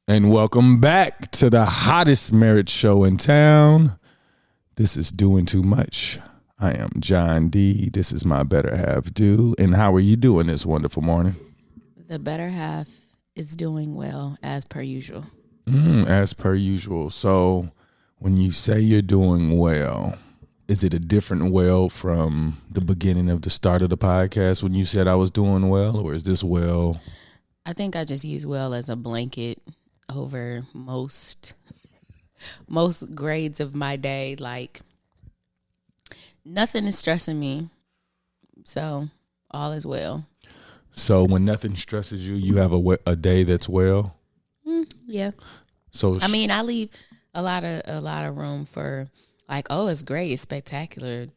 And welcome back to the hottest marriage show in town. This is Doing Too Much. I am John D. This is my better half, Do. And how are you doing this wonderful morning? The better half is doing well, as per usual. As per usual. So when you say you're doing well, is it a different well from the beginning of the start of the podcast when you said I was doing well, or is this well? I think I just use well as a blanket over most grades of my day. Like, nothing is stressing me, so all is well. So when nothing stresses you, you have a day that's well? Yeah. So I mean, I leave a lot of room for, like, oh, it's great, it's spectacular,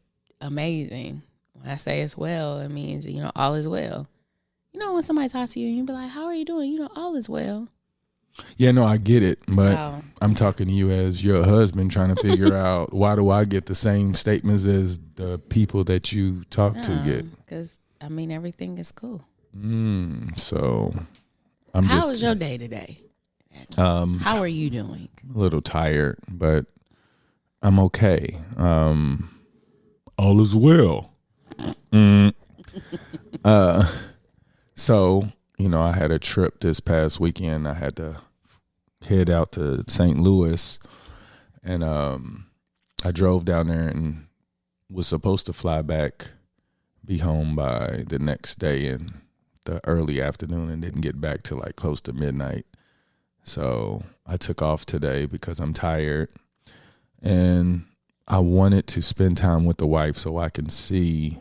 amazing. When I say it's well, it means, all is well. When somebody talks to you and you be like, how are you doing? All is well. Yeah, no, I get it, but Oh. I'm talking to you as your husband trying to figure out, why do I get the same statements as the people that you talk to get? Because, everything is cool. So How was your day today? How are you doing? A little tired, but I'm okay. All is well. So, I had a trip this past weekend. I had to head out to St. Louis, and I drove down there and was supposed to fly back, be home by the next day in the early afternoon, and didn't get back till like close to midnight. So I took off today because I'm tired, and I wanted to spend time with the wife so I can see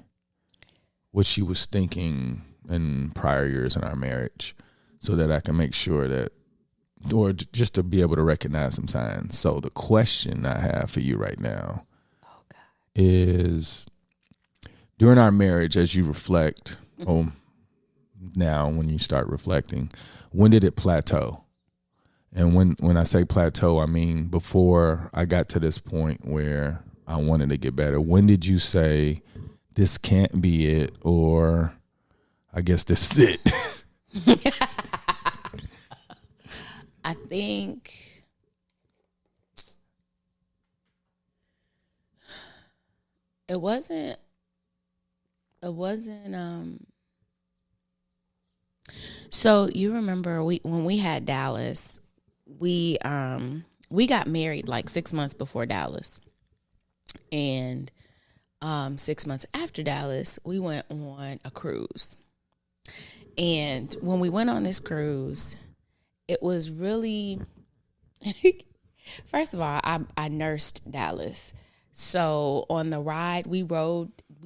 what she was thinking in prior years in our marriage, so that I can make sure that, or just to be able to recognize some signs. So the question I have for you right now is, during our marriage, as you reflect, now when you start reflecting, when did it plateau? And when I say plateau, I mean before I got to this point where I wanted to get better. When did you say, this can't be it, or I guess this is it? I think it wasn't so you remember when we had Dallas, we got married like 6 months before Dallas. And 6 months after Dallas, we went on a cruise. And when we went on this cruise, it was really, first of all, I nursed Dallas. So on the ride, we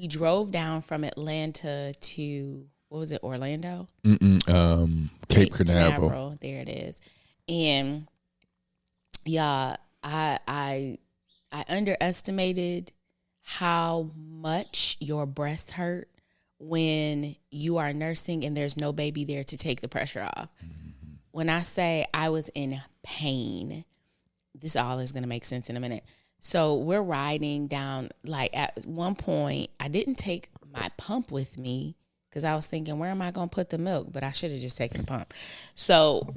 drove down from Atlanta to, what was it, Orlando? Cape Canaveral. There it is. And yeah, I underestimated how much your breasts hurt when you are nursing and there's no baby there to take the pressure off. When I say I was in pain, this all is going to make sense in a minute. So we're riding down, like at one point, I didn't take my pump with me because I was thinking, where am I going to put the milk? But I should have just taken the pump. So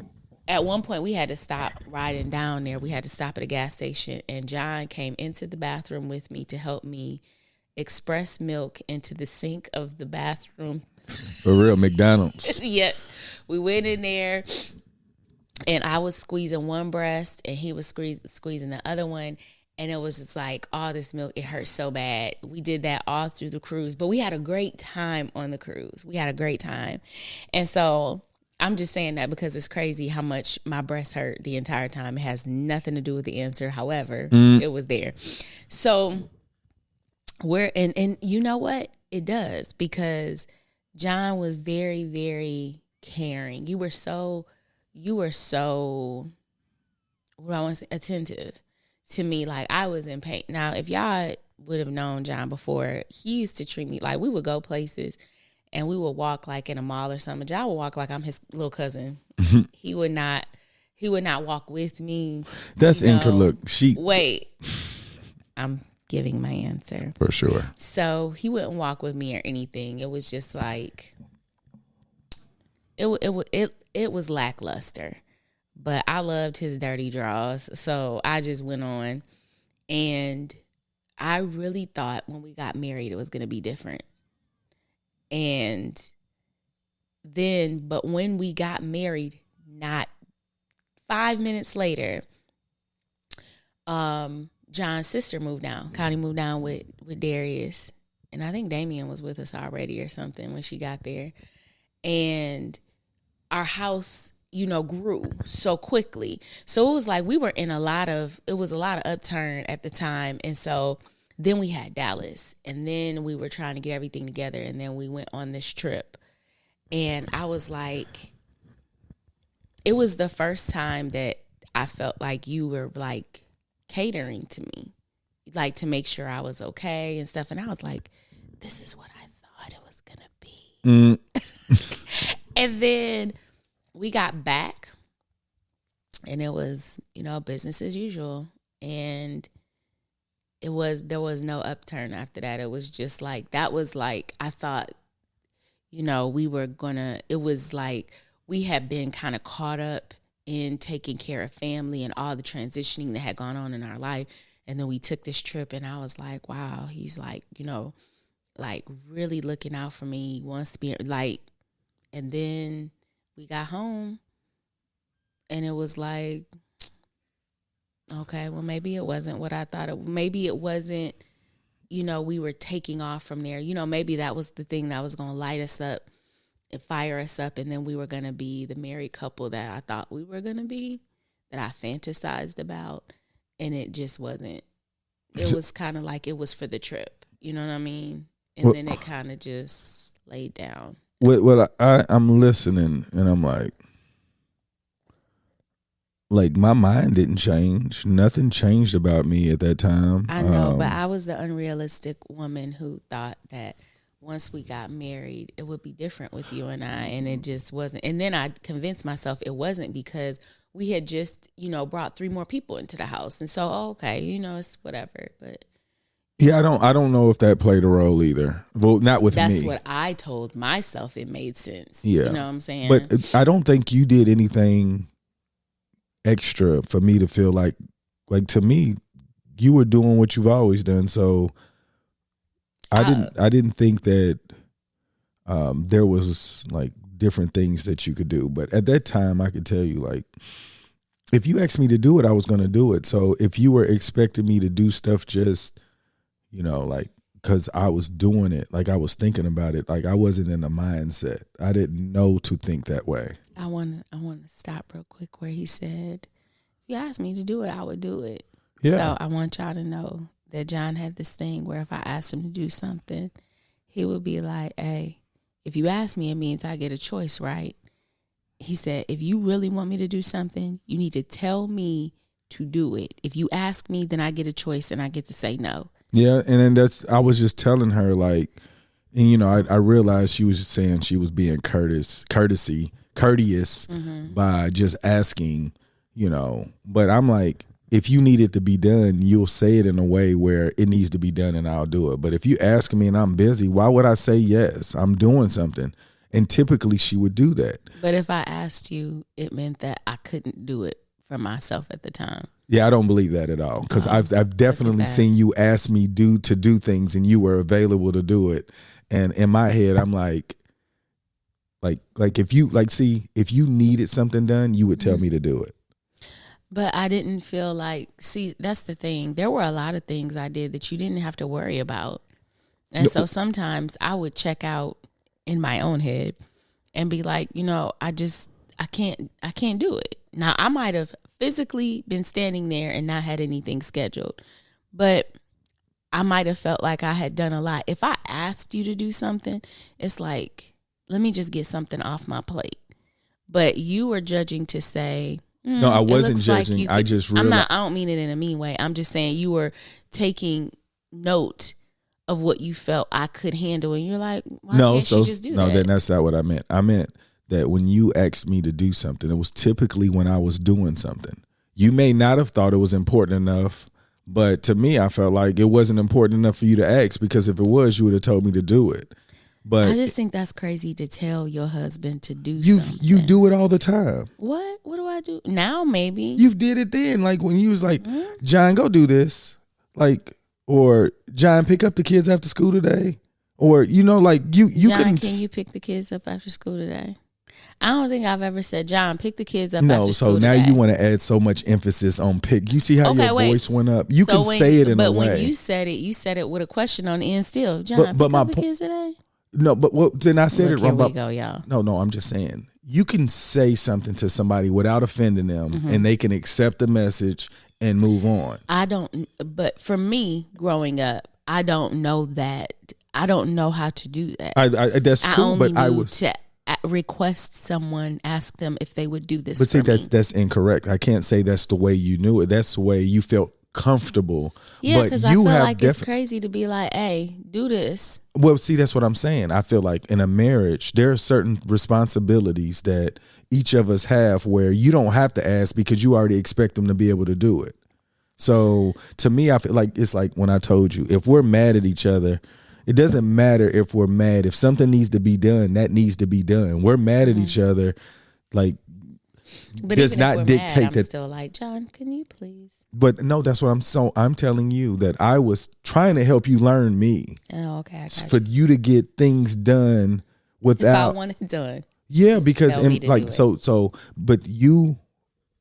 at one point, we had to stop riding down there. We had to stop at a gas station, and John came into the bathroom with me to help me express milk into the sink of the bathroom. For real, McDonald's. Yes. We went in there, and I was squeezing one breast, and he was squeezing the other one. And it was just like, all this milk, it hurt so bad. We did that all through the cruise. But we had a great time on the cruise. We had a great time. And so I'm just saying that because it's crazy how much my breast hurt the entire time. It has nothing to do with the answer. However, it was there. So and you know what? It does, because John was very, very caring. You were so, what do I want to say, attentive to me. Like, I was in pain. Now, if y'all would have known John before, he used to treat me like, we would go places and we would walk like in a mall or something. John would walk like I'm his little cousin. He would not walk with me. That's look, wait, I'm giving my answer. For sure. So he wouldn't walk with me or anything. It was just like, it was lackluster. but I loved his dirty draws. So I just went on. And I really thought when we got married, it was going to be different. And then, but when we got married, not 5 minutes later, John's sister moved down. Connie moved down with Darius. And I think Damien was with us already or something when she got there. And our house, you know, grew so quickly. So it was like we were in a lot of upturn at the time. And so then we had Dallas. And then we were trying to get everything together. And then we went on this trip. And I was like, it was the first time that I felt like you were like catering to me, like to make sure I was okay and stuff. And I was like, this is what I thought it was going to be. And then we got back and it was, you know, business as usual. And there was no upturn after that. It was just like, that was like, I thought, you know, it was like we had been kind of caught up in taking care of family and all the transitioning that had gone on in our life. And then we took this trip and I was like, wow, he's like, you know, like really looking out for me, wants to be like, and then we got home and it was like, okay, well, maybe it wasn't what I thought maybe it wasn't, you know, we were taking off from there. You know, maybe that was the thing that was going to light us up and fire us up. And then we were going to be the married couple that I thought we were going to be, that I fantasized about. And it just wasn't. It was kind of like it was for the trip. You know what I mean? And then it kind of just laid down. Well, I'm listening and I'm like my mind didn't change. Nothing changed about me at that time. I know, but I was the unrealistic woman who thought that once we got married, it would be different with you and I, and it just wasn't. And then I convinced myself it wasn't because we had just, you know, brought 3 more people into the house. And so, okay, you know, it's whatever. But yeah, I don't know if that played a role either. Well, not with me. That's what I told myself. It made sense. Yeah. You know what I'm saying? But I don't think you did anything extra for me to feel like to me, you were doing what you've always done. So I didn't think that there was like different things that you could do. But at that time, I could tell you, like, if you asked me to do it, I was going to do it. So if you were expecting me to do stuff just, you know, like, because I was doing it, like I was thinking about it, like I wasn't in a mindset. I didn't know to think that way. I want to stop real quick where he said, if you asked me to do it, I would do it. Yeah. So I want y'all to know that John had this thing where if I asked him to do something, he would be like, hey, if you ask me, it means I get a choice, right? He said, if you really want me to do something, you need to tell me to do it. If you ask me, then I get a choice and I get to say no. Yeah, and then I was just telling her, like, and you know, I realized she was saying she was being courteous by just asking, you know. But I'm like, if you need it to be done, you'll say it in a way where it needs to be done and I'll do it. But if you ask me and I'm busy, why would I say yes? I'm doing something. And typically she would do that. But if I asked you, it meant that I couldn't do it for myself at the time. Yeah, I don't believe that at all, because I've definitely seen you ask me to do things and you were available to do it. And in my head, I'm like if you needed something done, you would tell me to do it. But I didn't feel like, see, that's the thing. There were a lot of things I did that you didn't have to worry about. And so sometimes I would check out in my own head and be like, you know, I can't do it. Now, I might have physically been standing there and not had anything scheduled, but I might have felt like I had done a lot. If I asked you to do something, it's like, let me just get something off my plate. But you were judging to say, no, I wasn't judging. I just realized. I don't mean it in a mean way. I'm just saying you were taking note of what you felt I could handle, and you're like, why can't she just do that? No, then that's not what I meant. I meant that when you asked me to do something, it was typically when I was doing something. You may not have thought it was important enough, but to me, I felt like it wasn't important enough for you to ask, because if it was, you would have told me to do it. But I just think that's crazy to tell your husband to do you something. do it all the time. What do I do now? Maybe You did it then, like when you was like, John, go do this, like, or John, pick up the kids after school today, or like you John, couldn't. can you pick the kids up after school today? I don't think I've ever said, John, pick the kids up No, after so school now today. you want to add so much emphasis on pick. You see how Okay, your wait. voice went up? You So can say it in a way. But when you said it with a question on the end still. John, But pick up the kids today? No, but what then I said Look, it wrong. Here we go, y'all. No, I'm just saying. You can say something to somebody without offending them, and they can accept the message and move on. But for me, growing up, I don't know that. I don't know how to do that. That's cool, but I was to request someone, ask them if they would do this. But see, for me. that's incorrect. I can't say that's the way you knew it. That's the way you felt comfortable. Yeah, because I you feel have like it's crazy to be like, hey, do this. Well, see, that's what I'm saying. I feel like in a marriage, there are certain responsibilities that each of us have where you don't have to ask because you already expect them to be able to do it. So to me, I feel like it's like when I told you, if we're mad at each other, it doesn't matter if we're mad. If something needs to be done, that needs to be done. We're mad at each other, like, but does even not if we're dictate mad, I'm that. still like, John, can you please? But no, that's what I'm telling you that I was trying to help you learn me. Oh, okay. For you to get things done without. If I want it done. Yeah, just because tell me to do it. but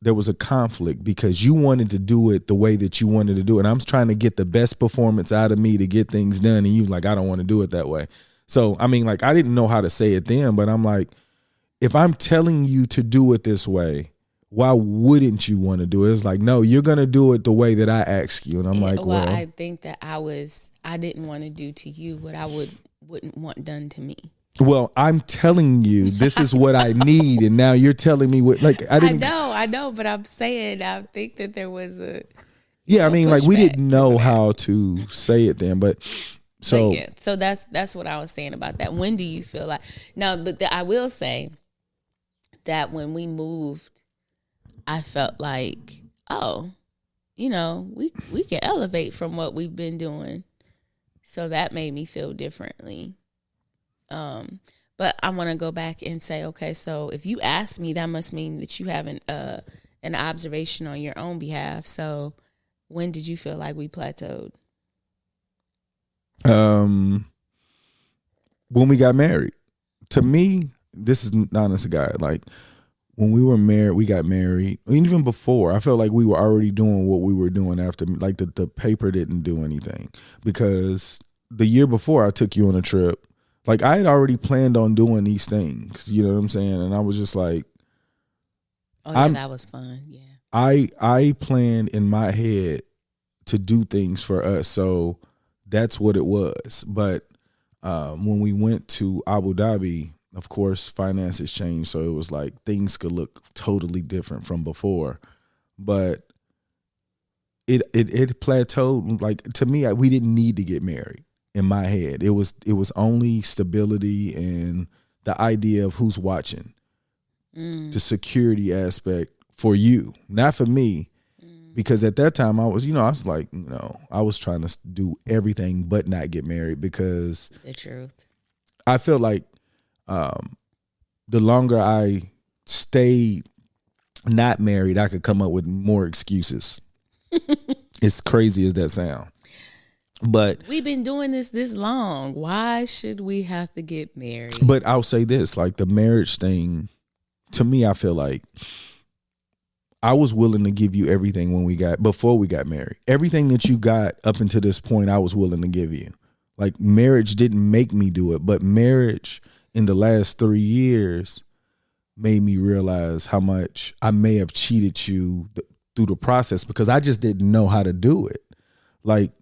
there was a conflict because you wanted to do it the way that you wanted to do it. And I'm trying to get the best performance out of me to get things done. And you was like, I don't want to do it that way. So, I mean, like, I didn't know how to say it then, but I'm like, if I'm telling you to do it this way, why wouldn't you want to do it? It's like, no, you're going to do it the way that I ask you. And I'm like, well, I think that I didn't want to do to you what I wouldn't want done to me. Well, I'm telling you, this is what I need, and now you're telling me what. Like, I know, but I'm saying I think that there was a. Yeah, I mean, like, we didn't know how to say it then, but so that's what I was saying about that. When do you feel like I will say that when we moved, I felt like, oh, we can elevate from what we've been doing, so that made me feel differently. But I want to go back and say, okay, so if you ask me, that must mean that you have an observation on your own behalf. So when did you feel like we plateaued? When we got married. To me, this is not honest to God. Like, when we were married, we got married. Even before, I felt like we were already doing what we were doing after. Like, the paper didn't do anything. Because the year before, I took you on a trip. Like, I had already planned on doing these things, you know what I'm saying? And I was just like, oh yeah, that was fun. Yeah. I planned in my head to do things for us. So that's what it was. But when we went to Abu Dhabi, of course, finances changed. So it was like things could look totally different from before. But it plateaued. Like, to me, we didn't need to get married. In my head, it was only stability and the idea of who's watching, the security aspect for you, not for me, because at that time I was like, I was trying to do everything but not get married because the truth. I felt like the longer I stayed not married, I could come up with more excuses. As crazy as that sound. But we've been doing this long. Why should we have to get married? But I'll say this, like, the marriage thing, to me, I feel like I was willing to give you everything before we got married. Everything that you got up until this point, I was willing to give you. Like, marriage didn't make me do it, but marriage in the last 3 years made me realize how much I may have cheated you through the process because I just didn't know how to do it. Like,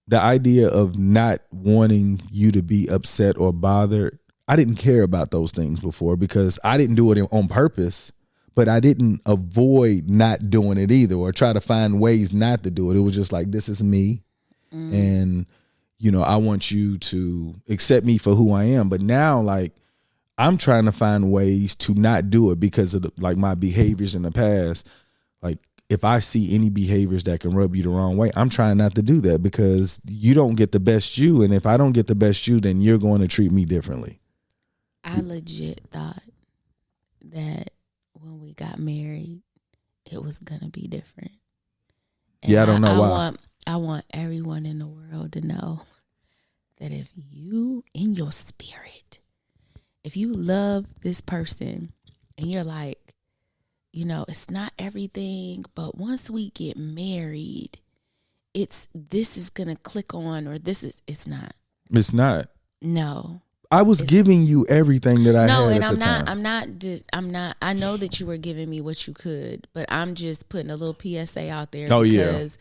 the idea of not wanting you to be upset or bothered, I didn't care about those things before because I didn't do it on purpose, but I didn't avoid not doing it either or try to find ways not to do it. It was just like, this is me. And, I want you to accept me for who I am. But now, like, I'm trying to find ways to not do it because of my behaviors in the past. Like, if I see any behaviors that can rub you the wrong way, I'm trying not to do that because you don't get the best you. And if I don't get the best you, then you're going to treat me differently. I legit thought that when we got married, it was going to be different. And I don't know why. I want everyone in the world to know that if you, in your spirit, if you love this person and you're like, it's not everything, but once we get married, this is going to click on, or it's not. It's not. No. I was giving you everything that I had at the time. I know that you were giving me what you could, but I'm just putting a little PSA out there. Oh, because,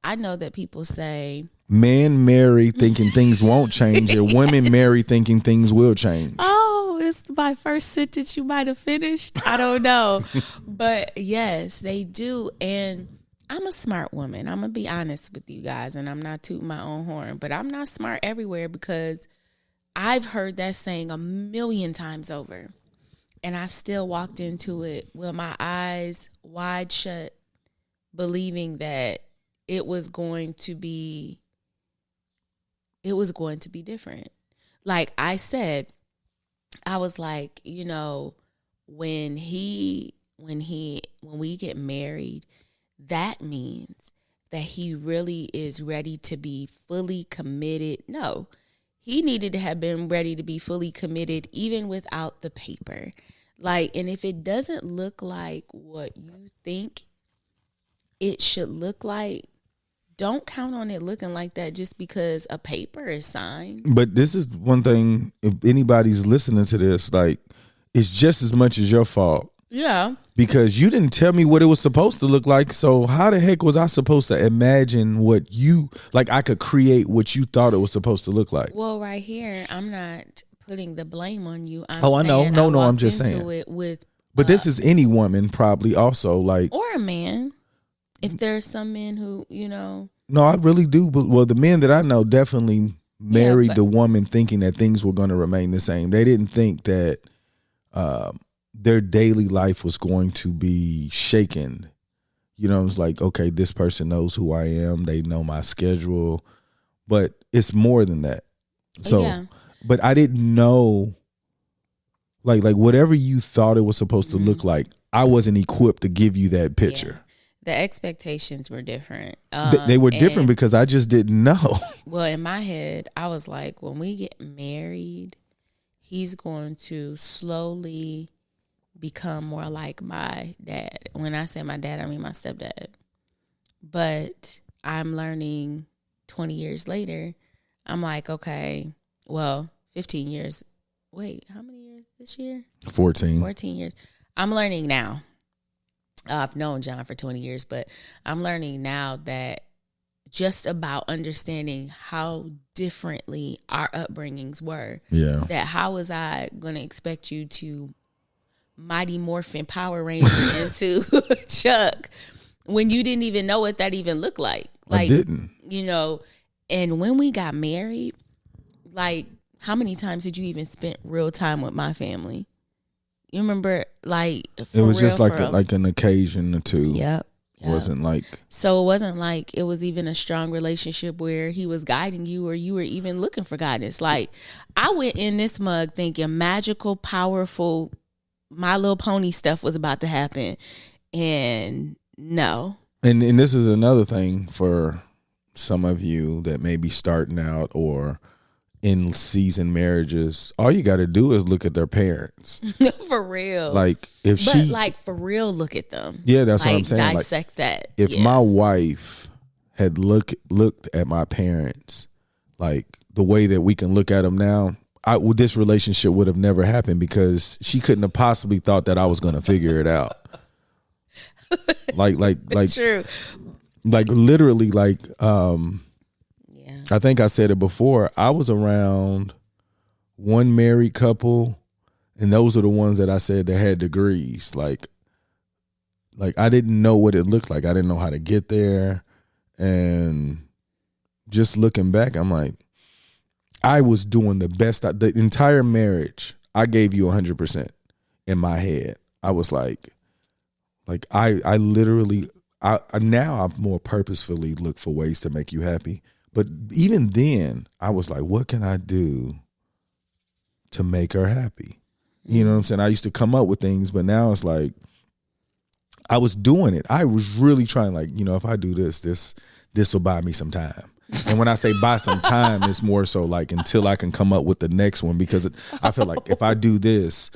I know that people say, men marry thinking things won't change, and women marry thinking things will change. Oh, it's my first sentence you might have finished. I don't know. But yes, they do. And I'm a smart woman. I'm going to be honest with you guys, and I'm not tooting my own horn, but I'm not smart everywhere because I've heard that saying 1,000,000 times over. And I still walked into it with my eyes wide shut, believing that it was going to be different. Like I said, I was like, when we get married, that means that he really is ready to be fully committed. No, he needed to have been ready to be fully committed even without the paper. Like, and if it doesn't look like what you think it should look like, don't count on it looking like that just because a paper is signed. But this is one thing, if anybody's listening to this, like, it's just as much as your fault. Yeah. Because you didn't tell me what it was supposed to look like. So how the heck was I supposed to imagine I could create what you thought it was supposed to look like? Well, right here, I'm not putting the blame on you. I know. No, I'm just saying. But this is any woman probably also, like. Or a man. If there's some men who, No, I really do. But, well, the men that I know definitely married the woman thinking that things were going to remain the same. They didn't think that their daily life was going to be shaken. It's like, okay, this person knows who I am. They know my schedule. But it's more than that. So, but I didn't know, like whatever you thought it was supposed to look like, I wasn't equipped to give you that picture. Yeah. The expectations were different. They were different because I just didn't know. Well, in my head, I was like, when we get married, he's going to slowly become more like my dad. When I say my dad, I mean my stepdad. But I'm learning 20 years later, I'm like, okay, well, 15 years. Wait, how many years this year? 14 years. I'm learning now. I've known John for 20 years, but I'm learning now that just about understanding how differently our upbringings were. Yeah. That how was I going to expect you to Mighty Morphin Power Ranger into Chuck when you didn't even know what that even looked like? Like, I didn't. And when we got married, like, how many times did you even spend real time with my family? You remember, like, it was just like an occasion or two. Yep. It wasn't like. So it wasn't like it was even a strong relationship where he was guiding you or you were even looking for guidance. Like, I went in this mug thinking magical, powerful, My Little Pony stuff was about to happen. And no. And this is another thing for some of you that may be starting out or in season marriages. All you got to do is look at their parents. For real. Like for real, look at them. Yeah, that's what I'm saying. Dissect that. If my wife had looked at my parents, like the way that we can look at them now, this relationship would have never happened because she couldn't have possibly thought that I was going to figure it out. like True. Like literally, like I think I said it before. I was around one married couple, and those are the ones that I said that had degrees. Like I didn't know what it looked like. I didn't know how to get there. And just looking back, I'm like, I was doing the best. The entire marriage, I gave you 100% in my head. I was like Like I literally, now I more purposefully look for ways to make you happy. But even then, I was like, what can I do to make her happy? You know what I'm saying? I used to come up with things, but now it's like, I was doing it. I was really trying, like, if I do this will buy me some time. And when I say buy some time, it's more so like until I can come up with the next one, because I feel like if I do this,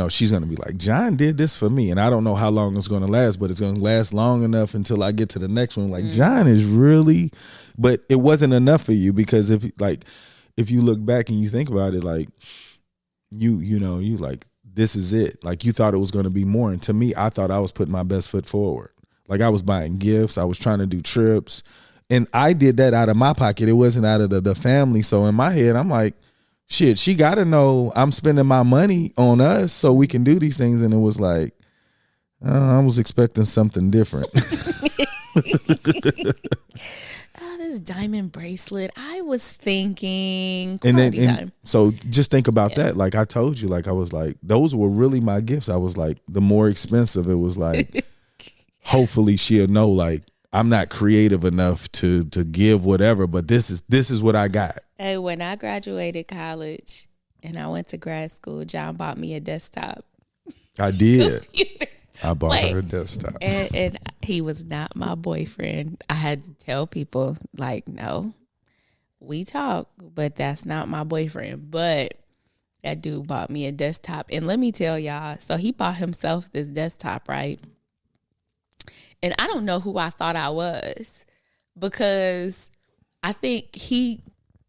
she's going to be like, John did this for me. And I don't know how long it's going to last, but it's going to last long enough until I get to the next one. Like, John is really, but it wasn't enough for you, because if you look back and you think about it, like, you like, this is it. Like, you thought it was going to be more. And to me, I thought I was putting my best foot forward. Like, I was buying gifts. I was trying to do trips. And I did that out of my pocket. It wasn't out of the family. So in my head, I'm like, shit, she got to know I'm spending my money on us so we can do these things. And it was like, I was expecting something different. This diamond bracelet. I was thinking and so just think about that. Like I told you, like I was like, those were really my gifts. I was like, the more expensive, it was like, hopefully she'll know, like, I'm not creative enough to give whatever, but this is what I got. Hey, when I graduated college and I went to grad school, John bought me a desktop. I did. I bought her a desktop. And he was not my boyfriend. I had to tell people, like, no, we talk, but that's not my boyfriend. But that dude bought me a desktop. And let me tell y'all, so he bought himself this desktop, right? And I don't know who I thought I was, because I think he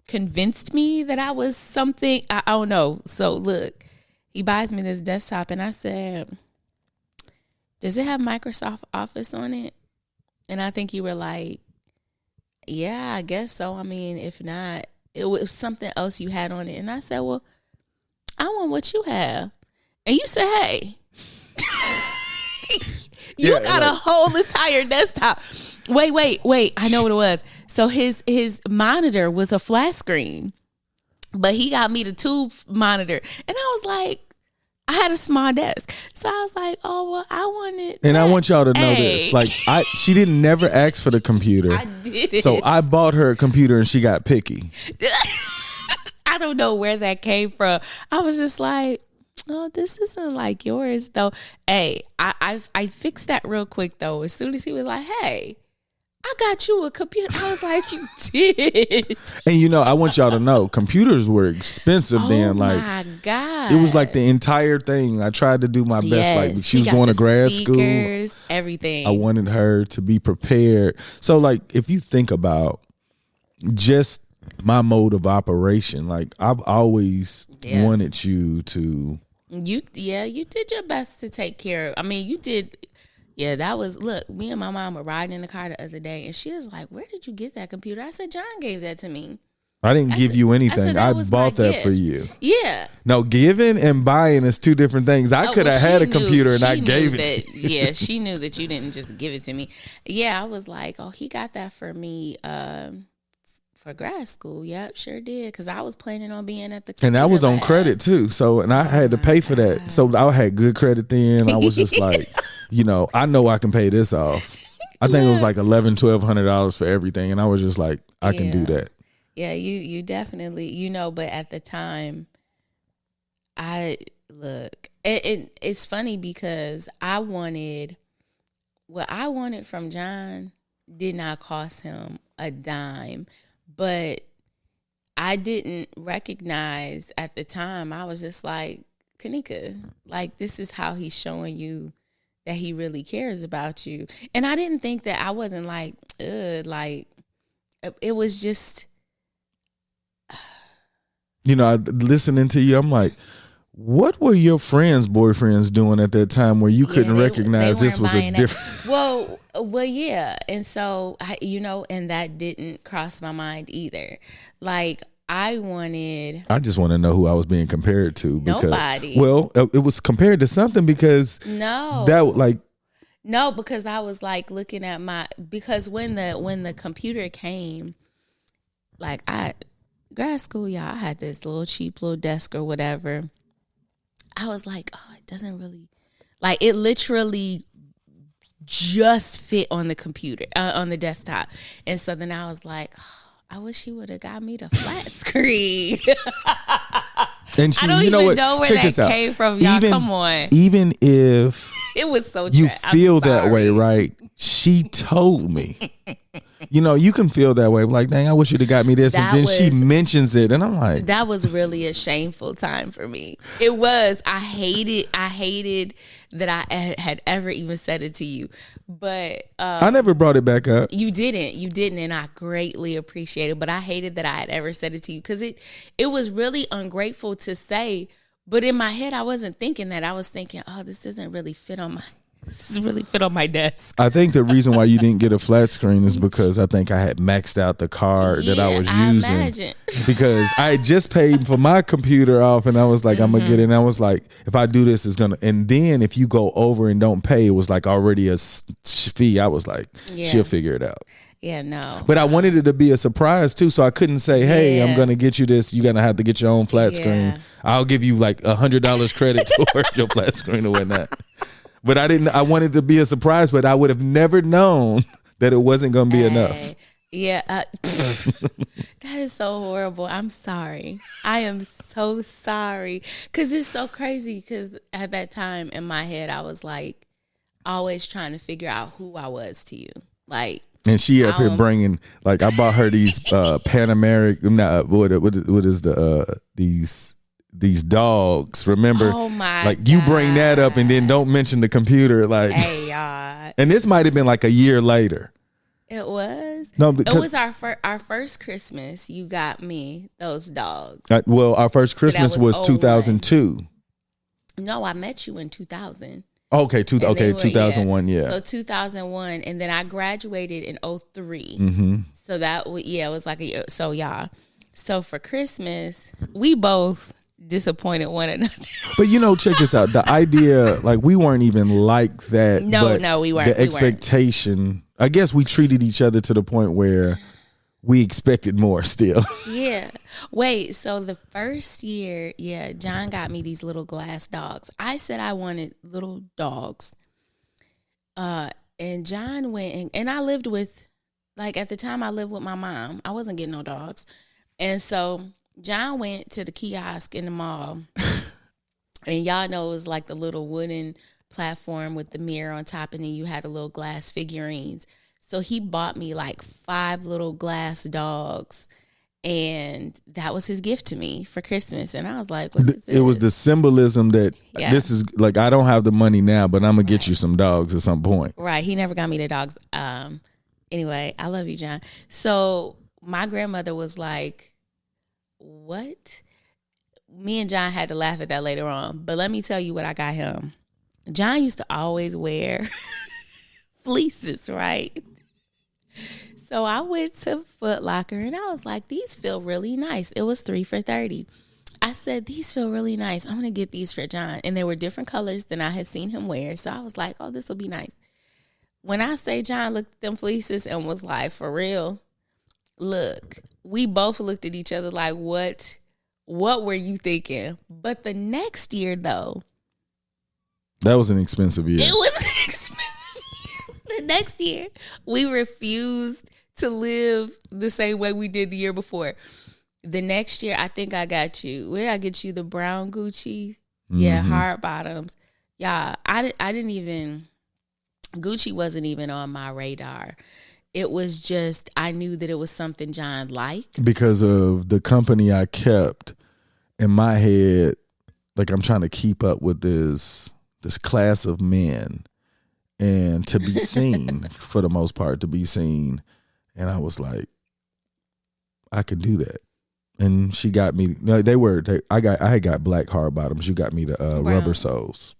convinced me that I was something. I don't know. So look, he buys me this desktop and I said, does it have Microsoft Office on it? And I think you were like, yeah, I guess so. I mean, if not, it was something else you had on it. And I said, well, I want what you have. And you said, hey, you got a whole entire desktop. Wait. I know what it was. So his monitor was a flat screen, but he got me the tube monitor. And I was like, I had a small desk. So I was like, oh, well, I wanted And that. I want y'all to know this. Like, she didn't never ask for the computer. I did it. So I bought her a computer and she got picky. I don't know where that came from. I was just like, oh, this isn't like yours, though. Hey, I fixed that real quick, though. As soon as he was like, hey, I got you a computer. I was like, you did. And I want y'all to know, computers were expensive then. Like, oh my God. It was like the entire thing. I tried to do my best. Yes, Like, she was going to grad school. Everything. I wanted her to be prepared. So, like, if you think about just my mode of operation, like, I've always wanted you to. You did your best to take care of. I mean, you did. Yeah, that was, look, me and my mom were riding in the car the other day, and she was like, where did you get that computer? I said, John gave that to me. I didn't give you anything. I bought that for you. Yeah. No, giving and buying is two different things. I could have had a computer and I gave it to you. Yeah, she knew that you didn't just give it to me. Yeah, I was like, oh, he got that for me for grad school. Yep, sure did. Because I was planning on being at the computer And that was on lab. credit too. So, and I had to pay for that. So I had good credit then. I was just like, I know I can pay this off. I think it was like $1,100-$1,200 for everything. And I was just like, I can do that. Yeah, you definitely, but at the time, it's funny because what I wanted from John did not cost him a dime, but I didn't recognize at the time. I was just like, Kanika, like, this is how he's showing you that he really cares about you. And I didn't think that I wasn't like, like, it was just, listening to you, I'm like, what were your friends' boyfriends doing at that time where you couldn't recognize this was a different? Well, yeah. And so, and that didn't cross my mind either. Like, I just want to know who I was being compared to. Because, nobody. Well, it was compared to something because because I was like looking at because when the computer came, like, grad school, y'all, I had this little cheap little desk or whatever. I was like, oh, it doesn't really, like, it literally just fit on the computer, on the desktop. And so then I was like, oh, I wish he would have got me the flat screen. And she, I don't you know even what? know where Check that this out. came from, y'all. Come on. Even if It was so you I'm feel that sorry. way, right? She told me. You know, you can feel that way. Like, dang, I wish you'd have got me this. But then she mentions it, and I'm like, that was really a shameful time for me. It was. I hated that I had ever even said it to you. But I never brought it back up. You didn't, and I greatly appreciate it. But I hated that I had ever said it to you because it was really ungrateful to say. But in my head, I wasn't thinking that. I was thinking, oh, this doesn't really fit on my desk. I think the reason why you didn't get a flat screen is because I think I had maxed out the card that I was using. Imagine. Because I had just paid for my computer off, and I was like, I'm gonna get it. And I was like, if I do this, it's gonna. And then if you go over and don't pay, it was like already a fee. I was like, she'll figure it out. Yeah, no. But I wanted it to be a surprise too, so I couldn't say, "Hey, I'm gonna get you this. You're gonna have to get your own flat screen. I'll give you like $100 credit towards your flat screen or whatnot." But I wanted to be a surprise, but I would have never known that it wasn't gonna be enough. Yeah, that is so horrible. I'm sorry. I am so sorry because it's so crazy. Because at that time in my head, I was like always trying to figure out who I was to you, like. And she up here bringing, like, I bought her these Pan American, what is the these dogs? Remember? Oh my! Like you bring that up and then don't mention the computer, like. Hey y'all. And this might have been like a year later. It was. No, it was our first Christmas. You got me those dogs. Well, our first Christmas was 2002. No, I met you in 2000. Okay, 2001, yeah. So 2001, and then I graduated in 03. Mm-hmm. So that it was like a year. So y'all, so for Christmas, we both disappointed one another. But check this out. The idea, like, we weren't even like that. No, we weren't. The expectation, I guess we treated each other to the point where we expected more still. Yeah. Wait, so the first year, John got me these little glass dogs. I said I wanted little dogs. And John went and I lived with, like, at the time I lived with my mom. I wasn't getting no dogs. And so John went to the kiosk in the mall. And y'all know it was like the little wooden platform with the mirror on top, and then you had the little glass figurines. So he bought me like 5 little glass dogs, and that was his gift to me for Christmas. And I was like, what is this? It was the symbolism that this is like, I don't have the money now, but I'm going to get you some dogs at some point. Right. He never got me the dogs. Anyway, I love you, John. So my grandmother was like, what? Me and John had to laugh at that later on. But let me tell you what I got him. John used to always wear fleeces, right? So I went to Foot Locker and I was like, these feel really nice. It was 3 for $30. I said, these feel really nice. I'm going to get these for John. And they were different colors than I had seen him wear. So I was like, oh, this will be nice. When I say John looked at them fleeces and was like, for real, look, we both looked at each other like, what were you thinking? But the next year, though. That was an expensive year. It was an expensive year. The next year, we refused to live the same way we did the year before. The next year, I think I got you. Where did I get you? The brown Gucci? Mm-hmm. Yeah, hard bottoms. Yeah, I didn't even, Gucci wasn't even on my radar. It was just, I knew that it was something John liked. Because of the company I kept, in my head, like, I'm trying to keep up with this class of men and to be seen, for the most part, to be seen. And I was like, I could do that. And she got me, I had got black hard bottoms. You got me the rubber soles.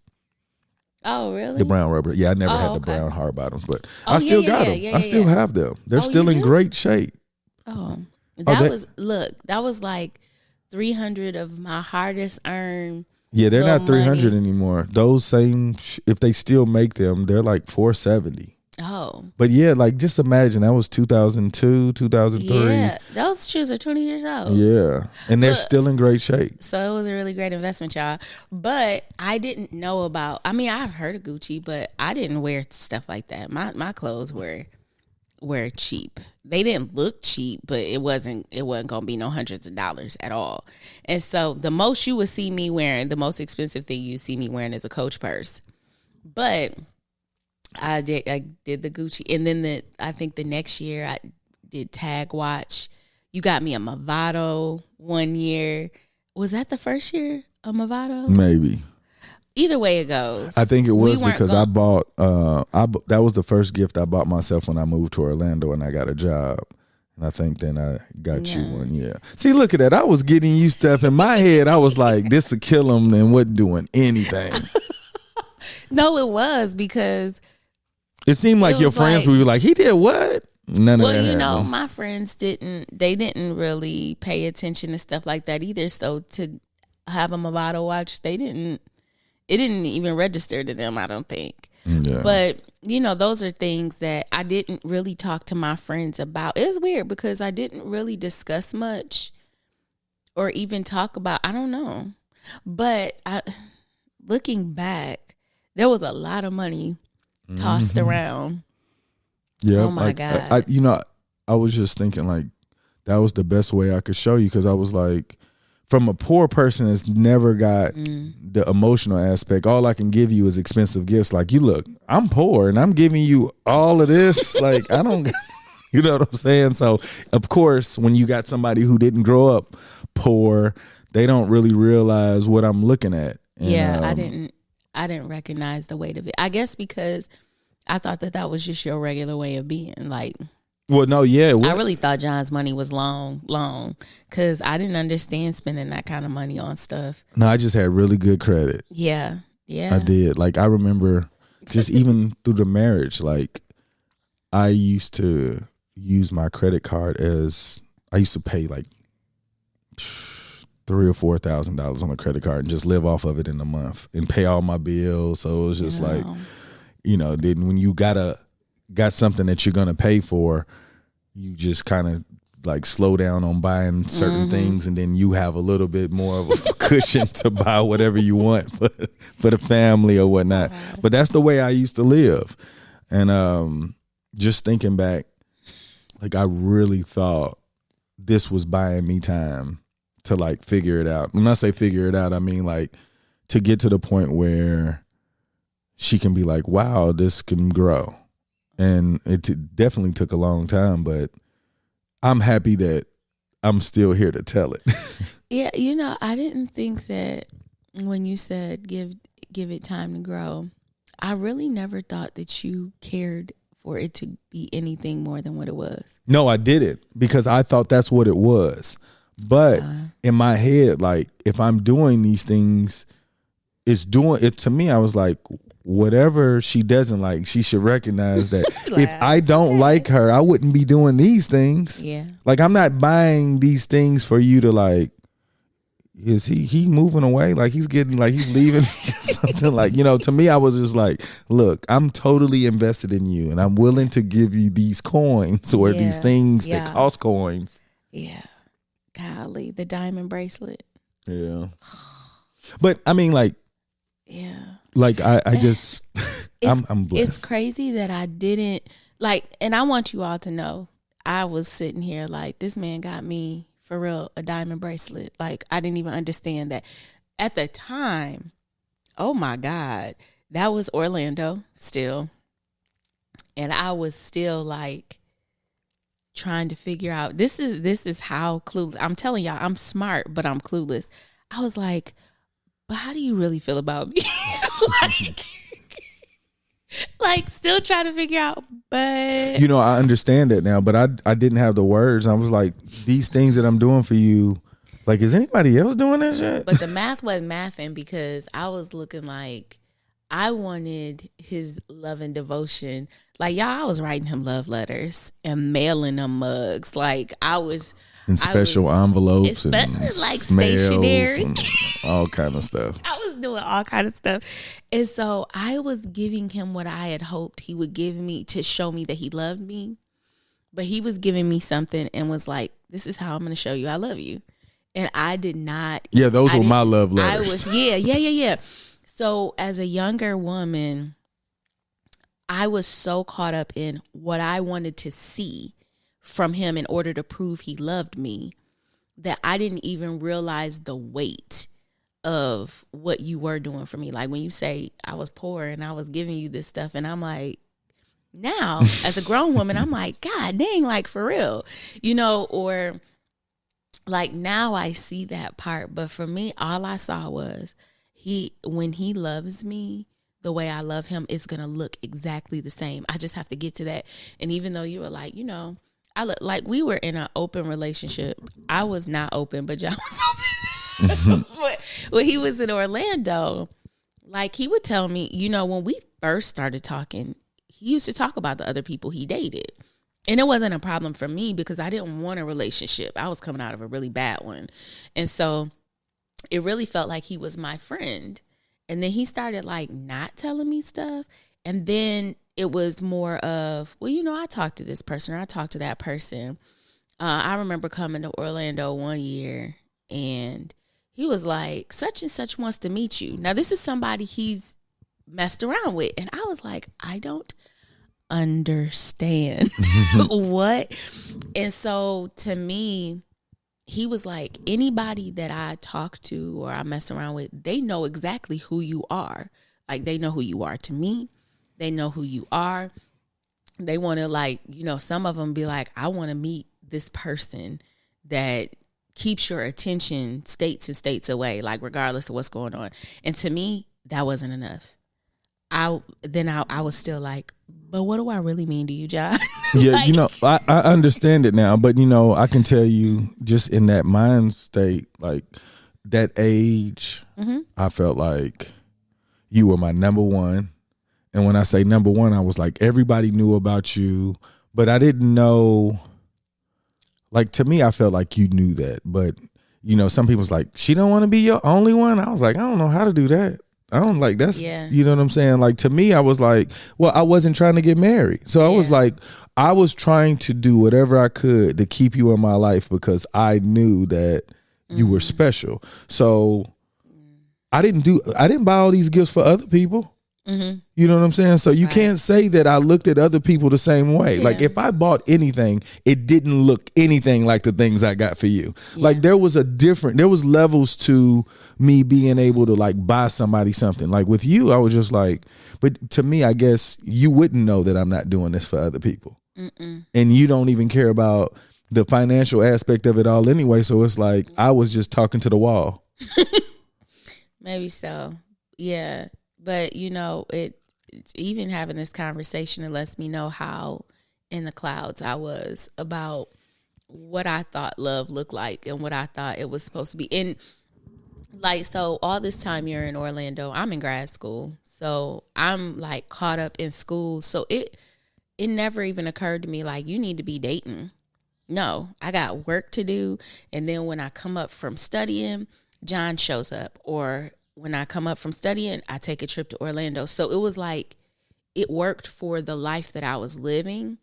Oh, really? The brown rubber. Yeah, I never had the brown hard bottoms, but I still got them. I still have them. They're still in great shape. Oh, that was like 300 of my hardest earned. Yeah, they're not 300 anymore. Those same, if they still make them, they're like 470. Oh. But yeah, like just imagine that was 2002, 2003. Yeah, those shoes are 20 years old. Yeah, and they're But- still in great shape. So it was a really great investment, y'all. But I didn't know about, I mean, I've heard of Gucci, but I didn't wear stuff like that. My clothes were cheap. They didn't look cheap, but it wasn't gonna be no hundreds of dollars at all. And so the most you would see me wearing, the most expensive thing you see me wearing is a Coach purse. But I did the Gucci, and then I think the next year I did Tag Watch. You got me a Movado one year. Was that the first year of Movado? Maybe. Either way it goes. I think it was because I bought. That was the first gift I bought myself when I moved to Orlando and I got a job. And I think then I got you one. Yeah. See, look at that. I was getting you stuff in my head. I was like, this would kill him and wasn't doing anything. No, it was because it seemed like your friends were like, he did what? None of that. Well, you know, my friends didn't really pay attention to stuff like that either. So to have a Movado watch, it didn't even register to them, I don't think. Yeah. But, you know, those are things that I didn't really talk to my friends about. It was weird because I didn't really discuss much or even talk about, I don't know. But looking back, there was a lot of money tossed around. Yeah. Oh my God. I was just thinking like that was the best way I could show you, because I was like, from a poor person that's never got the emotional aspect, all I can give you is expensive gifts. Like, you look, I'm poor and I'm giving you all of this. Like, I don't, you know what I'm saying? So, of course, when you got somebody who didn't grow up poor, they don't really realize what I'm looking at. And, yeah, I didn't recognize the weight of it. I guess because I thought that was just your regular way of being. Like, well, no, yeah. I really thought John's money was long, because I didn't understand spending that kind of money on stuff. No, I just had really good credit. Yeah. I did. Like, I remember just even through the marriage, like, I used to use my credit card I used to pay like $3,000 or $4,000 on a credit card and just live off of it in a month and pay all my bills. So it was just like, you know, then when you got something that you're going to pay for, you just kind of like slow down on buying certain things, and then you have a little bit more of a cushion to buy whatever you want for the family or whatnot. But that's the way I used to live. And just thinking back, like, I really thought this was buying me time to like figure it out. When I say figure it out, I mean like to get to the point where she can be like, wow, this can grow. And it definitely took a long time, but I'm happy that I'm still here to tell it. Yeah, you know, I didn't think that when you said give it time to grow, I really never thought that you cared for it to be anything more than what it was. No, I did it because I thought that's what it was. But in my head, like, if I'm doing these things, it's doing it to me. I was like, whatever she doesn't like, she should recognize that if I don't like her, I wouldn't be doing these things. Yeah. Like, I'm not buying these things for you to like, is he moving away? Like, he's getting, like, he's leaving something like, you know, to me, I was just like, look, I'm totally invested in you and I'm willing to give you these coins or these things that cost coins. Yeah. Golly, the diamond bracelet. Yeah. But I mean, like, yeah. Like, I just, I'm blessed. It's crazy that I didn't, like, and I want you all to know, I was sitting here like, this man got me, for real, a diamond bracelet. Like, I didn't even understand that. At the time, oh my God, that was Orlando still. And I was still like trying to figure out, this is how clueless, I'm telling y'all, I'm smart, but I'm clueless. I was like, but how do you really feel about me? like still trying to figure out, but you know, I understand that now, but I didn't have the words. I was like, these things that I'm doing for you, like, is anybody else doing that shit? But the math was mathing, because I was looking like I wanted his love and devotion. Like, y'all, I was writing him love letters and mailing him mugs. Like, I was And special envelopes and like smells stationery. and all kind of stuff. I was doing all kind of stuff. And so I was giving him what I had hoped he would give me to show me that he loved me. But he was giving me something and was like, this is how I'm going to show you I love you. And I did not. Yeah, those were my love letters. I was, yeah. So as a younger woman, I was so caught up in what I wanted to see from him in order to prove he loved me that I didn't even realize the weight of what you were doing for me. Like when you say I was poor and I was giving you this stuff, and I'm like, now as a grown woman, I'm like, God dang, like for real, or like now I see that part. But for me, all I saw was when he loves me, the way I love him is going to look exactly the same. I just have to get to that. And even though you were like, I look like we were in an open relationship. I was not open, but John was open. But when he was in Orlando, like he would tell me, when we first started talking, he used to talk about the other people he dated. And it wasn't a problem for me because I didn't want a relationship. I was coming out of a really bad one. And so it really felt like he was my friend. And then he started like not telling me stuff. And then it was more of, well, I talked to this person or I talked to that person. I remember coming to Orlando one year and he was like, such and such wants to meet you. Now, this is somebody he's messed around with. And I was like, I don't understand what. And so to me, he was like, anybody that I talk to or I mess around with, they know exactly who you are. Like they know who you are to me. They know who you are. They want to like, some of them be like, I want to meet this person that keeps your attention states and states away, like regardless of what's going on. And to me, that wasn't enough. I was still like, but what do I really mean to you, John? Yeah, I understand it now, but I can tell you just in that mind state, like that age, I felt like you were my number one. And when I say number one, I was like, everybody knew about you, but I didn't know, like to me, I felt like you knew that. But, some people's like, she don't want to be your only one. I was like, I don't know how to do that. I don't like that's, You know what I'm saying? Like to me, I was like, well, I wasn't trying to get married. So I was like, I was trying to do whatever I could to keep you in my life because I knew that you were special. So I didn't buy all these gifts for other people. Mm-hmm. You know what I'm saying? So you can't say that I looked at other people the same way. Yeah. Like if I bought anything, it didn't look anything like the things I got for you. Yeah. Like there was levels to me being able to like buy somebody something. Like with you, I was just like, but to me, I guess you wouldn't know that I'm not doing this for other people. Mm-mm. And you don't even care about the financial aspect of it all anyway. So it's like, I was just talking to the wall. Maybe so. Yeah. But, it even having this conversation, it lets me know how in the clouds I was about what I thought love looked like and what I thought it was supposed to be. And like, so all this time you're in Orlando, I'm in grad school. So I'm like caught up in school. So it never even occurred to me like, you need to be dating. No, I got work to do. And then when I come up from studying, John shows up, or when I come up from studying, I take a trip to Orlando. So it was like, it worked for the life that I was living.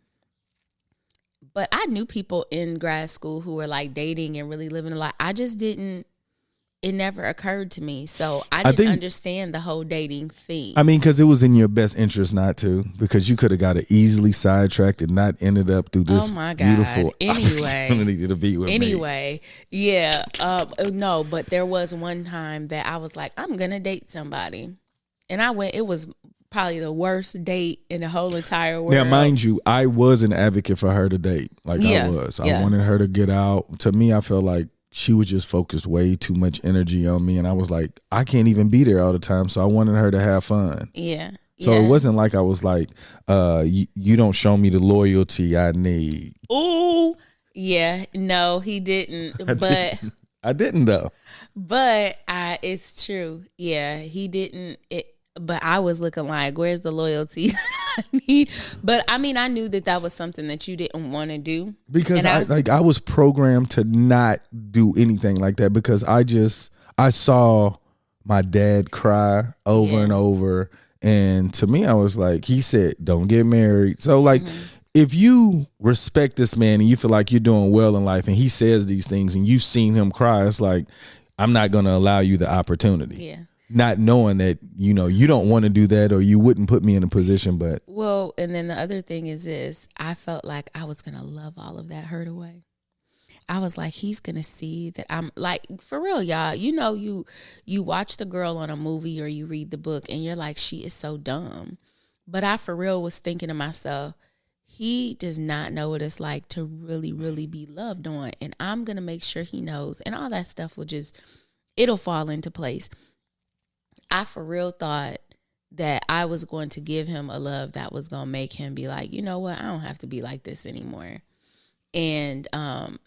But I knew people in grad school who were like dating and really living a life. I just didn't, it never occurred to me. So I didn't understand the whole dating thing. I mean, because it was in your best interest not to, because you could have got it easily sidetracked and not ended up through this beautiful opportunity to be with me. Yeah. No, but there was one time that I was like, I'm going to date somebody. And I went, it was probably the worst date in the whole entire world. Now, mind you, I was an advocate for her to date. Like I was. I wanted her to get out. To me, I felt like she was just focused way too much energy on me. And I was like, I can't even be there all the time. So I wanted her to have fun. Yeah. So it wasn't like I was like, you don't show me the loyalty I need. Ooh. Yeah. No, he didn't. I didn't though. But it's true. Yeah. He didn't. But I was looking like, where's the loyalty? But I mean, I knew that was something that you didn't want to do because I was programmed to not do anything like that because I saw my dad cry over and over, and to me I was like, he said don't get married. So like if you respect this man and you feel like you're doing well in life and he says these things and you've seen him cry, it's like, I'm not going to allow you the opportunity. Yeah. Not knowing that, you don't want to do that or you wouldn't put me in a position, but. Well, and then the other thing is this, I felt like I was going to love all of that hurt away. I was like, he's going to see that I'm like, for real, y'all, you watch the girl on a movie or you read the book and you're like, she is so dumb. But I for real was thinking to myself, he does not know what it's like to really, really be loved on. And I'm going to make sure he knows. And all that stuff it'll fall into place. I for real thought that I was going to give him a love that was going to make him be like, you know what? I don't have to be like this anymore. And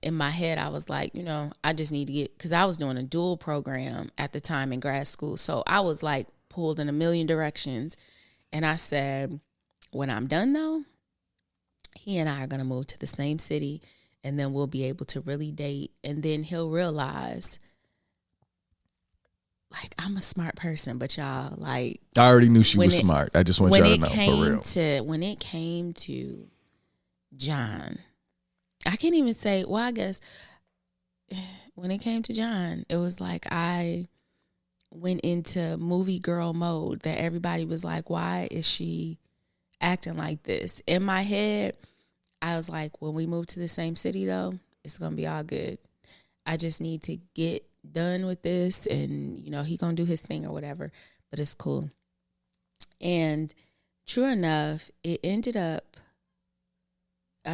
in my head, I was like, I just need to because I was doing a dual program at the time in grad school. So I was like pulled in a million directions. And I said, when I'm done though, he and I are going to move to the same city and then we'll be able to really date. And then he'll realize, like, I'm a smart person, but y'all, like. I already knew she was smart. I just want y'all to know, for real. When it came to John, I can't even say, well, I guess when it came to John, it was like I went into movie girl mode that everybody was like, why is she acting like this? In my head, I was like, when we move to the same city though, it's gonna be all good. I just need to get done with this and he gonna do his thing or whatever, but it's cool. And true enough, it ended up,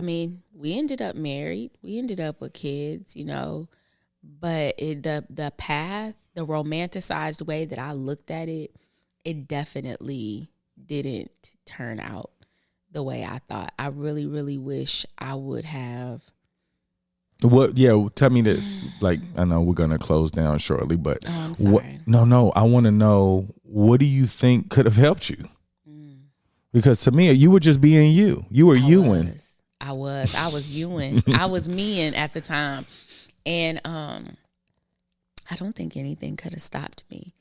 we ended up married, we ended up with kids, but the path, the romanticized way that I looked at it, it definitely didn't turn out the way I thought. I really, really wish I would have. What? Yeah, tell me this. Like, I know we're gonna close down shortly, but I'm sorry. No, I want to know, what do you think could have helped you? Because to me, you were just being you. You were youing. I was youing. I was meing at the time, and I don't think anything could have stopped me.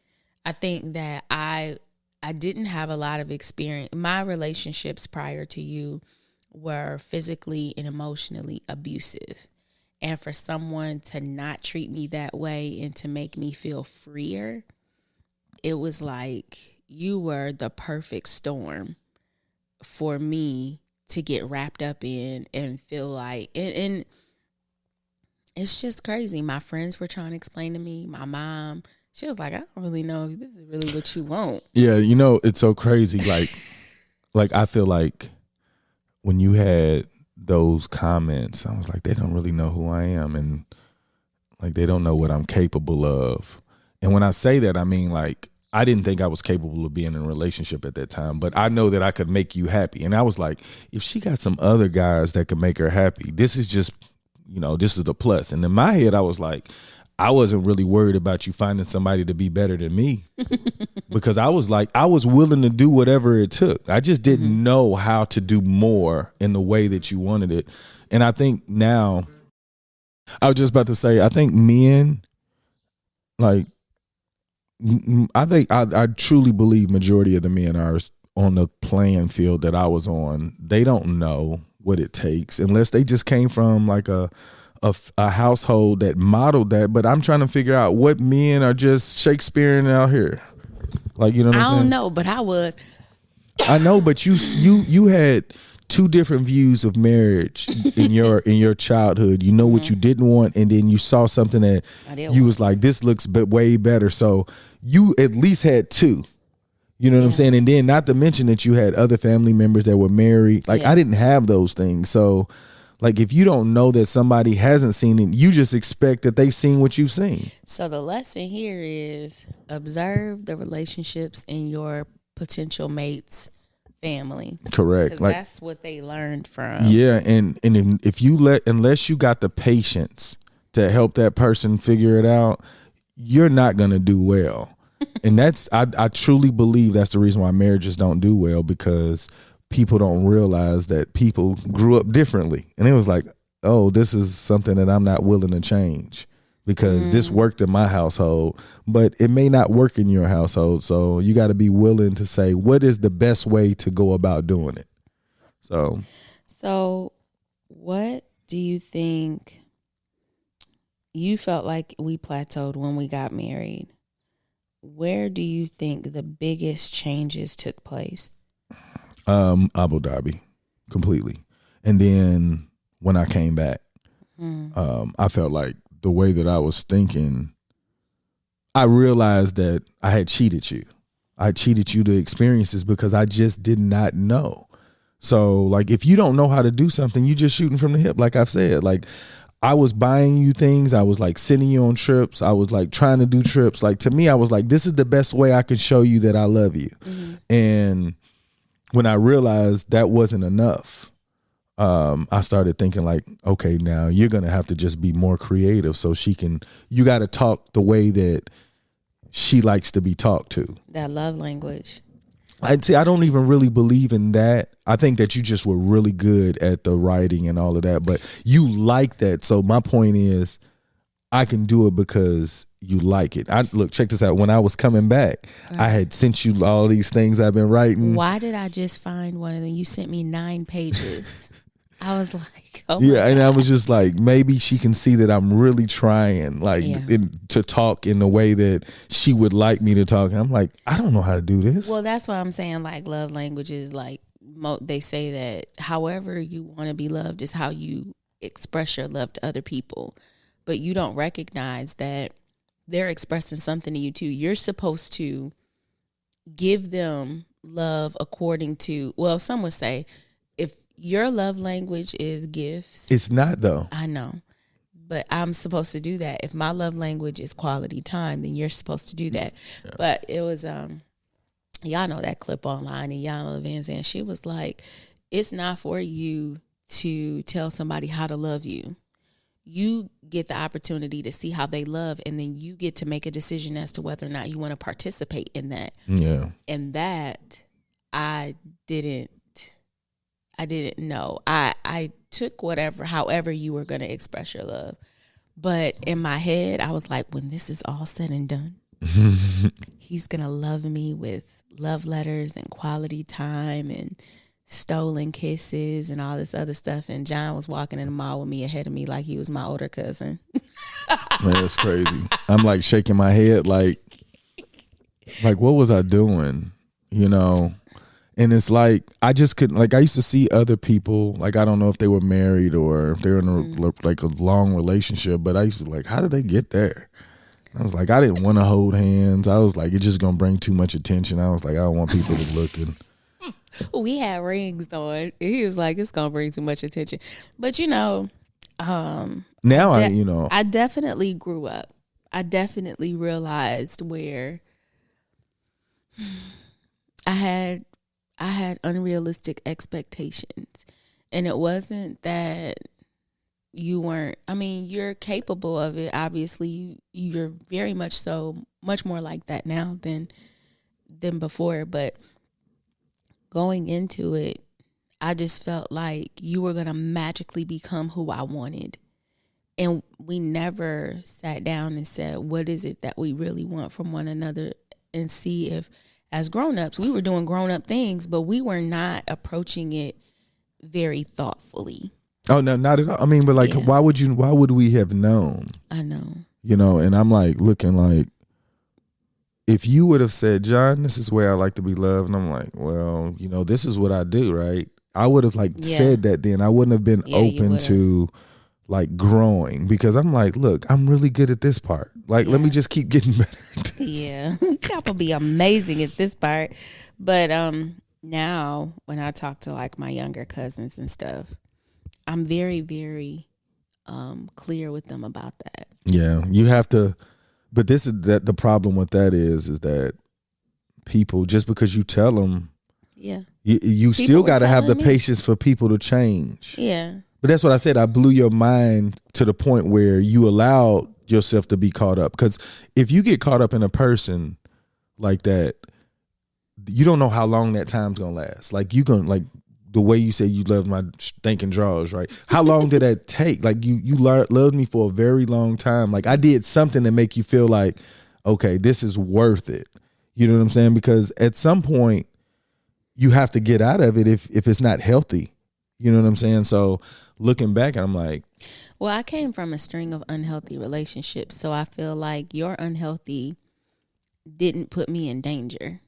I think that I didn't have a lot of experience. My relationships prior to you were physically and emotionally abusive. And for someone to not treat me that way and to make me feel freer, it was like you were the perfect storm for me to get wrapped up in and feel like, and it's just crazy. My friends were trying to explain to me, my mom, she was like, I don't really know if this is really what you want. Yeah, it's so crazy. Like I feel like when you had those comments, I was like, they don't really know who I am, and like they don't know what I'm capable of. And when I say that, I mean, like, I didn't think I was capable of being in a relationship at that time, but I know that I could make you happy. And I was like, if she got some other guys that could make her happy, this is just, this is the plus. And in my head, I was like, I wasn't really worried about you finding somebody to be better than me because I was like, I was willing to do whatever it took. I just didn't know how to do more in the way that you wanted it. And I think now, I was just about to say, I think men, like, I truly believe majority of the men are on the playing field that I was on. They don't know what it takes unless they just came from like a household that modeled that. But I'm trying to figure out what men are just Shakespearean out here. Like, what I'm saying? I don't know, but I was. I know, but you had two different views of marriage in your childhood. You know what you didn't want, and then you saw something that you was like, this looks way better. So you at least had two. You know what I'm saying? And then not to mention that you had other family members that were married. Like, I didn't have those things. So like, if you don't know that somebody hasn't seen it, you just expect that they've seen what you've seen. So the lesson here is observe the relationships in your potential mate's family. Correct. Like, that's what they learned from. Yeah. And if you unless you got the patience to help that person figure it out, you're not going to do well. And I truly believe that's the reason why marriages don't do well, because people don't realize that people grew up differently. And it was like, oh, this is something that I'm not willing to change because this worked in my household, but it may not work in your household. So you got to be willing to say, what is the best way to go about doing it? So what do you think you felt like we plateaued when we got married? Where do you think the biggest changes took place? Abu Dhabi, completely. And then when I came back, I felt like the way that I was thinking, I realized that I had cheated you. I cheated you to experiences because I just did not know. So like, if you don't know how to do something, you just shooting from the hip. Like I've said, like I was buying you things. I was like sending you on trips. I was like trying to do trips. Like to me, I was like, this is the best way I can show you that I love you. And when I realized that wasn't enough, I started thinking like, okay, now you're going to have to just be more creative so you got to talk the way that she likes to be talked to. That love language. I'd say I don't even really believe in that. I think that you just were really good at the writing and all of that, but you like that. So my point is I can do it because you like it. Look, check this out. When I was coming back, I had sent you all these things I've been writing. Why did I just find one of them? You sent me 9 pages. I was like, oh yeah, my and God. I was just like, maybe she can see that I'm really trying, like, to talk in the way that she would like me to talk. And I'm like, I don't know how to do this. Well, that's why I'm saying, like, love languages, like, they say that however you want to be loved is how you express your love to other people. But you don't recognize that they're expressing something to you, too. You're supposed to give them love according to, well, some would say, if your love language is gifts. It's not, though. I know. But I'm supposed to do that. If my love language is quality time, then you're supposed to do that. Yeah. But it was, y'all know that clip online, and y'all know Van Zandt. She was like, it's not for you to tell somebody how to love you. You get the opportunity to see how they love, and then you get to make a decision as to whether or not you want to participate in that. Yeah. And that I didn't know. I took however you were going to express your love. But in my head, I was like, when this is all said and done, he's going to love me with love letters and quality time and stolen kisses and all this other stuff. And John was walking in the mall with me ahead of me like he was my older cousin. Man, that's crazy. I'm like shaking my head like what was I doing? You know? And it's like, I just couldn't, like, I used to see other people, like, I don't know if they were married or if they were in a long relationship, but I used to like, how did they get there? I was like, I didn't want to hold hands. I was like, it's just going to bring too much attention. I was like, I don't want people to look. And we had rings on. He was like, it's going to bring too much attention. But, you know. Now I definitely grew up. I definitely realized where I had unrealistic expectations. And it wasn't that you weren't, I mean, you're capable of it. Obviously, you're very much so, much more like that now than before. But going into it, I just felt like you were going to magically become who I wanted. And we never sat down and said, what is it that we really want from one another, and see if, as grown-ups, we were doing grown-up things, but we were not approaching it very thoughtfully. Oh, no, not at all. I mean, but like, why would we have known? I know. You know, and I'm like looking like, if you would have said, John, this is where I like to be loved, and I'm like, well, you know, this is what I do, right? I would have said that then. I wouldn't have been open to like growing, because I'm like, look, I'm really good at this part. Like, let me just keep getting better at this. Yeah, y'all will be amazing at this part. But now when I talk to like my younger cousins and stuff, I'm very, very clear with them about that. Yeah, you have to. But this is that the problem with that is that people, just because you tell them, you still got to have the patience for people to change. Yeah. But that's what I said. I blew your mind to the point where you allowed yourself to be caught up. Because if you get caught up in a person like that, you don't know how long that time's gonna last. Like, you gonna, like, the way you say you love my stinking drawers, right? How long did that take? Like you loved me for a very long time. Like I did something to make you feel like, okay, this is worth it. You know what I'm saying? Because at some point you have to get out of it if it's not healthy. You know what I'm saying? So looking back, I'm like, well, I came from a string of unhealthy relationships, so I feel like your unhealthy didn't put me in danger,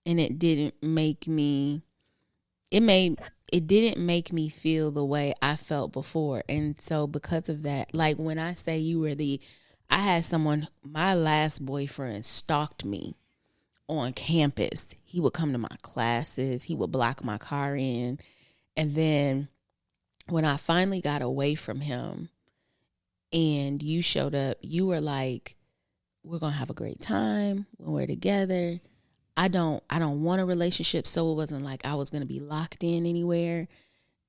and it didn't make me. It didn't make me feel the way I felt before, and so because of that, like when I say you were I had someone. My last boyfriend stalked me on campus. He would come to my classes. He would block my car in, and then when I finally got away from him and you showed up, you were like, we're going to have a great time when we're together. I don't want a relationship. So it wasn't like I was going to be locked in anywhere.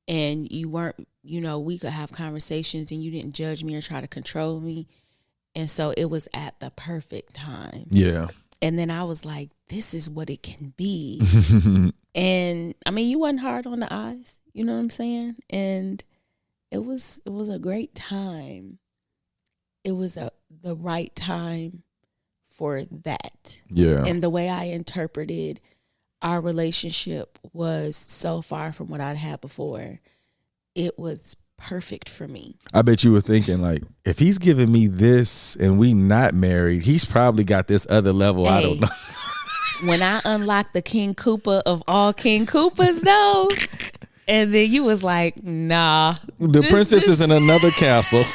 And you weren't, we could have conversations and you didn't judge me or try to control me. And so it was at the perfect time. Yeah. And then I was like, this is what it can be. And I mean, you wasn't hard on the eyes. You know what I'm saying? And it was a great time. It was the right time for that. Yeah. And the way I interpreted our relationship was so far from what I'd had before. It was perfect for me. I bet you were thinking like, if he's giving me this and we not married, he's probably got this other level. Hey, I don't know. When I unlocked the King Koopa of all King Koopas, though, and then you was like, nah. The princess is in another castle.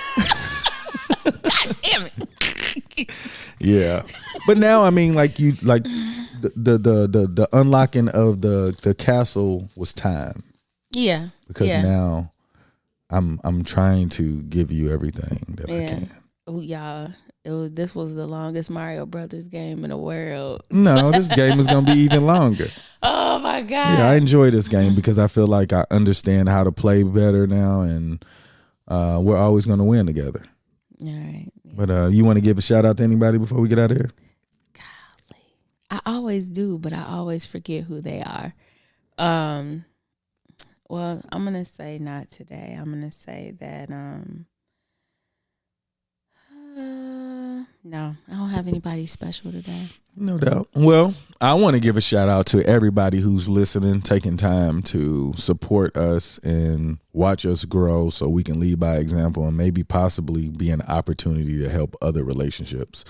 God damn it. Yeah. But now, I mean, like the unlocking of the castle was time. Yeah. Because now I'm trying to give you everything that I can. Oh, y'all. This was the longest Mario Brothers game in the world. No, this game is going to be even longer. Oh, my God. Yeah, I enjoy this game because I feel like I understand how to play better now, and we're always going to win together. All right. Yeah. But you want to give a shout out to anybody before we get out of here? Golly. I always do, but I always forget who they are. Well, I'm going to say not today. I'm going to say that no, I don't have anybody special today. No doubt. Well, I want to give a shout out to everybody who's listening, taking time to support us and watch us grow so we can lead by example and maybe possibly be an opportunity to help other relationships.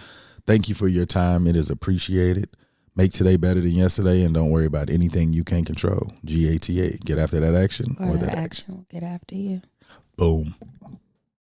Thank you for your time. It is appreciated. Make today better than yesterday, and don't worry about anything you can't control. GATA. Get after that action or that action will get after you. Boom.